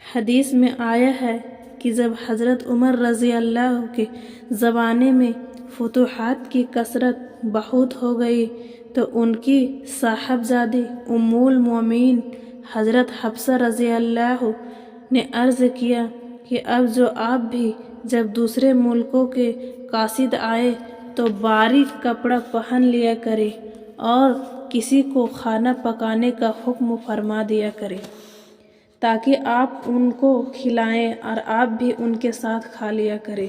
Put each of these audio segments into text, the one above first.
حدیث میں آیا ہے کہ جب حضرت عمر رضی اللہ کے زمانے میں فتوحات کی کثرت بہت ہو گئی تو ان کی صاحبزادی ام المومنین حضرت حفصہ رضی اللہ نے عرض کیا کہ اب جو آپ بھی جب دوسرے ملکوں کے قاصد آئے تو باریک کپڑا پہن لیا کرے اور کسی کو کھانا پکانے کا حکم فرما دیا کرے تاکہ آپ ان کو کھلائیں اور آپ بھی ان کے ساتھ کھا لیا کریں۔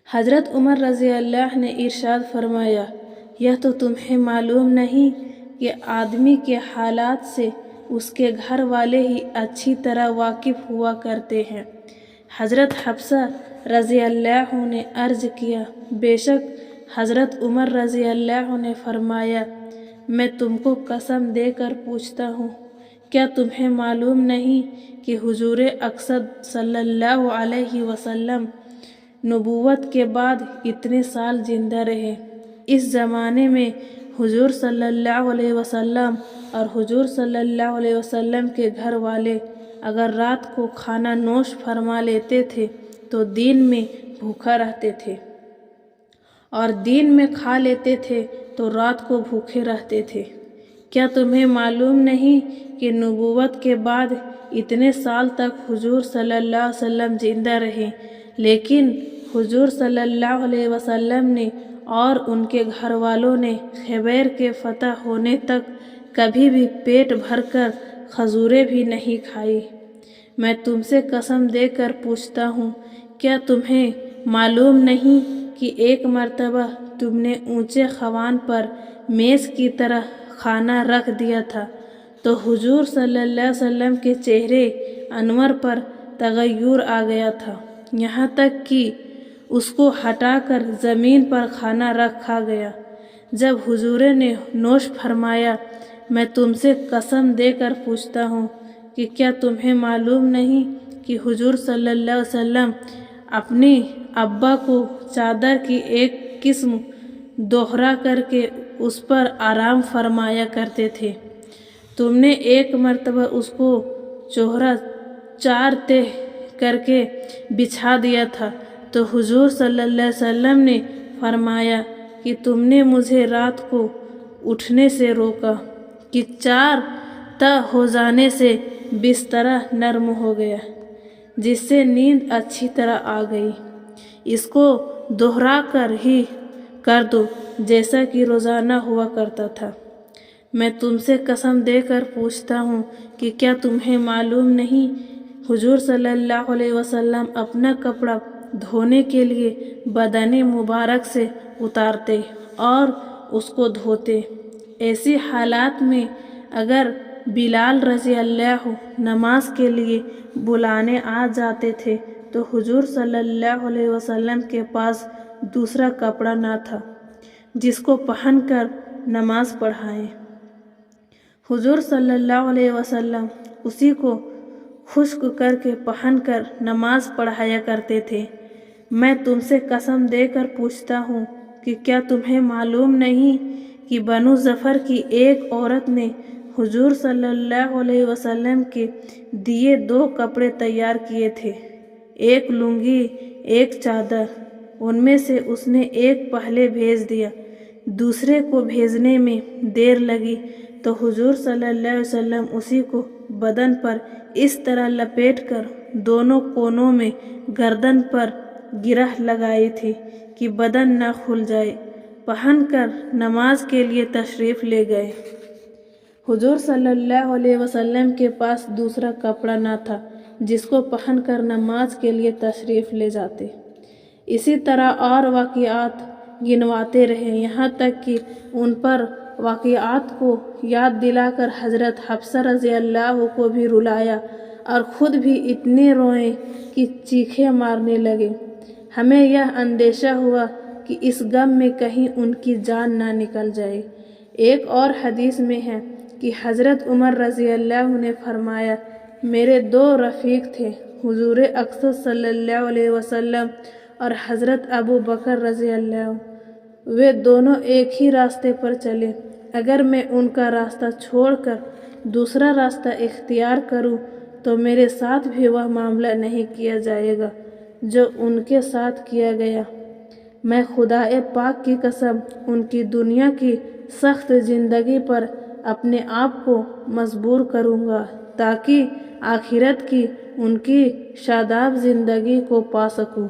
حضرت عمر رضی اللہ نے ارشاد فرمایا، یہ تو تمہیں معلوم نہیں کہ آدمی کے حالات سے اس کے گھر والے ہی اچھی طرح واقف ہوا کرتے ہیں۔ حضرت حفصہ رضی اللہ نے عرض کیا، بے شک حضرت عمر رضی اللہ نے فرمایا، میں تم کو قسم دے کر پوچھتا ہوں، کیا تمہیں معلوم نہیں کہ حضور اقدس صلی اللہ علیہ وسلم نبوت کے بعد اتنے سال زندہ رہے؟ اس زمانے میں حضور صلی اللہ علیہ وسلم اور حضور صلی اللہ علیہ وسلم کے گھر والے اگر رات کو کھانا نوش فرما لیتے تھے تو دن میں بھوکا رہتے تھے، اور دن میں کھا لیتے تھے تو رات کو بھوکے رہتے تھے۔ کیا تمہیں معلوم نہیں کہ نبوت کے بعد اتنے سال تک حضور صلی اللہ علیہ وسلم زندہ رہے، لیکن حضور صلی اللہ علیہ وسلم نے اور ان کے گھر والوں نے خیبر کے فتح ہونے تک کبھی بھی پیٹ بھر کر کھجوریں بھی نہیں کھائی؟ میں تم سے قسم دے کر پوچھتا ہوں، کیا تمہیں معلوم نہیں کہ ایک مرتبہ تم نے اونچے خوان پر میز کی طرح کھانا رکھ دیا تھا تو حضور صلی اللہ علیہ وسلم کے چہرے انور پر تغیر آ گیا تھا، یہاں تک کہ اس کو ہٹا کر زمین پر کھانا رکھا گیا۔ جب حضور نے نوش فرمایا، میں تم سے قسم دے کر پوچھتا ہوں کہ کیا تمہیں معلوم نہیں کہ حضور صلی اللہ علیہ وسلم اپنے ابا کو چادر کی ایک قسم دوہرا کر کے اس پر آرام فرمایا کرتے تھے؟ تم نے ایک مرتبہ اس کو چوہرا 4 تہہ کر کے بچھا دیا تھا تو حضور صلی اللہ علیہ وسلم نے فرمایا کہ تم نے مجھے رات کو اٹھنے سے روکا کہ 4 تہہ ہو جانے سے بستر نرم ہو گیا، جس سے نیند اچھی طرح آ گئی۔ اس کو دوہرا کر ہی کر دو جیسا کہ روزانہ ہوا کرتا تھا۔ میں تم سے قسم دے کر پوچھتا ہوں کہ کیا تمہیں معلوم نہیں حضور صلی اللہ علیہ وسلم اپنا کپڑا دھونے کے لیے بدن مبارک سے اتارتے اور اس کو دھوتے۔ ایسی حالات میں اگر بلال رضی اللہ نماز کے لیے بلانے آ جاتے تھے تو حضور صلی اللہ علیہ وسلم کے پاس دوسرا کپڑا نہ تھا جس کو پہن کر نماز پڑھائیں۔ حضور صلی اللہ علیہ وسلم اسی کو خشک کر کے پہن کر نماز پڑھایا کرتے تھے۔ میں تم سے قسم دے کر پوچھتا ہوں کہ کیا تمہیں معلوم نہیں کہ بنو ظفر کی ایک عورت نے حضور صلی اللہ علیہ وسلم کے دیے 2 کپڑے تیار کیے تھے، ایک لنگی ایک چادر۔ ان میں سے اس نے ایک پہلے بھیج دیا، دوسرے کو بھیجنے میں دیر لگی تو حضور صلی اللہ علیہ وسلم اسی کو بدن پر اس طرح لپیٹ کر دونوں کونوں میں گردن پر گرہ لگائی تھی کہ بدن نہ کھل جائے، پہن کر نماز کے لیے تشریف لے گئے۔ حضور صلی اللہ علیہ وسلم کے پاس دوسرا کپڑا نہ تھا جس کو پہن کر نماز کے لیے تشریف لے جاتے۔ اسی طرح اور واقعات گنواتے رہے، یہاں تک کہ ان پر واقعات کو یاد دلا کر حضرت حفصہ رضی اللہ کو بھی رلایا اور خود بھی اتنے روئے کہ چیخیں مارنے لگے۔ ہمیں یہ اندیشہ ہوا کہ اس غم میں کہیں ان کی جان نہ نکل جائے۔ ایک اور حدیث میں ہے کہ حضرت عمر رضی اللہ نے فرمایا، میرے 2 رفیق تھے، حضور اقدس صلی اللہ علیہ وسلم اور حضرت ابو بکر رضی اللہ، وہ دونوں ایک ہی راستے پر چلے، اگر میں ان کا راستہ چھوڑ کر دوسرا راستہ اختیار کروں تو میرے ساتھ بھی وہ معاملہ نہیں کیا جائے گا جو ان کے ساتھ کیا گیا۔ میں خدا پاک کی قسم ان کی دنیا کی سخت زندگی پر اپنے آپ کو مجبور کروں گا تاکہ آخرت کی ان کی شاداب زندگی کو پا سکوں۔